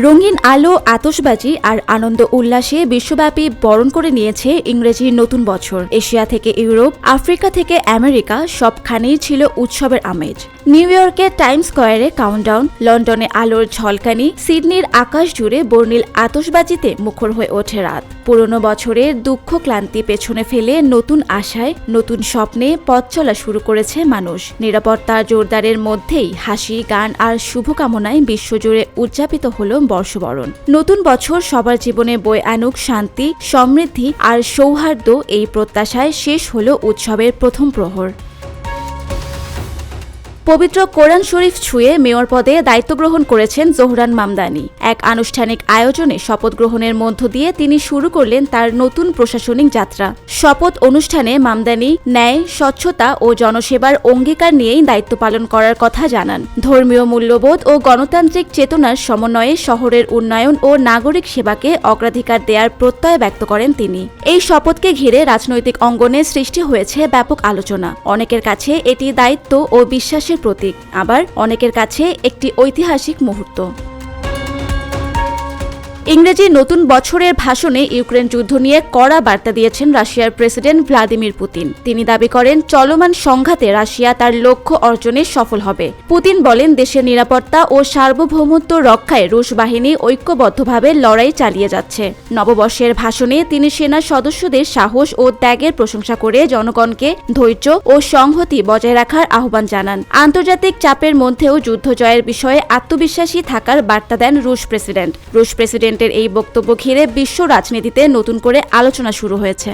রঙিন আলো, আতশবাজি আর আনন্দ উল্লাসে বিশ্বব্যাপী বরণ করে নিয়েছে ইংরেজি নতুন বছর। এশিয়া থেকে ইউরোপ, আফ্রিকা থেকে আমেরিকা সবখানেই ছিল উৎসবের আমেজ। নিউ ইয়র্কের টাইমস স্কয়ারে কাউন্টডাউন, লন্ডনে আলোর ঝলকানি, সিডনির আকাশ জুড়ে বর্ণিল আতশবাজিতে মুখর হয়ে ওঠে রাত। পুরনো বছরের দুঃখ ক্লান্তি পেছনে ফেলে নতুন আশায়, নতুন স্বপ্নে পথ চলা শুরু করেছে মানুষ। নিরাপত্তা জোরদারের মধ্যেই হাসি, গান আর শুভকামনায় বিশ্বজুড়ে উদযাপিত হল বর্ষবরণ। নতুন বছর সবার জীবনে বয়ে আনুক শান্তি, সমৃদ্ধি আর সৌহার্দ্য, এই প্রত্যাশায় শেষ হল উৎসবের প্রথম প্রহর। পবিত্র কোরআন শরীফ ছুঁয়ে মেয়র পদে দায়িত্ব গ্রহণ করেছেন জোহরান মামদানি। এক আনুষ্ঠানিক আয়োজনে শপথ গ্রহণের মধ্য দিয়ে তিনি শুরু করলেন তার নতুন প্রশাসনিক যাত্রা। শপথ অনুষ্ঠানে মামদানি ন্যায়, স্বচ্ছতা ও জনসেবার অঙ্গীকার নিয়েই দায়িত্ব পালন করার কথা জানান। ধর্মীয় মূল্যবোধ ও গণতান্ত্রিক চেতনার সমন্বয়ে শহরের উন্নয়ন ও নাগরিক সেবাকে অগ্রাধিকার দেওয়ার প্রত্যয় ব্যক্ত করেন তিনি। এই শপথকে ঘিরে রাজনৈতিক অঙ্গনে সৃষ্টি হয়েছে ব্যাপক আলোচনা। অনেকের কাছে এটি দায়িত্ব ও বিশ্বাসের প্রতীক, আবার অনেকের কাছে একটি ঐতিহাসিক মুহূর্ত। ইংরেজি নতুন বছরের ভাষণে ইউক্রেন যুদ্ধ নিয়ে কড়া বার্তা দিয়েছেন রাশিয়ার প্রেসিডেন্ট ভ্লাদিমির পুতিন। তিনি দাবি করেন চলমান সংঘাতে রাশিয়া তার লক্ষ্য অর্জনে সফল হবে। পুতিন বলেন দেশের নিরাপত্তা ও সার্বভৌমত্ব রক্ষায় রুশ বাহিনী ঐক্যবদ্ধভাবে লড়াই চালিয়ে যাচ্ছে। নববর্ষের ভাষণে তিনি সেনা সদস্যদের সাহস ও ত্যাগের প্রশংসা করে জনগণকে ধৈর্য ও সংহতি বজায় রাখার আহ্বান জানান। আন্তর্জাতিক চাপের মধ্যেও যুদ্ধ জয়ের বিষয়ে আত্মবিশ্বাসী থাকার বার্তা দেন রুশ প্রেসিডেন্ট। এই বক্তব্য ঘিরে বিশ্ব রাজনীতিতে নতুন করে আলোচনা শুরু হয়েছে।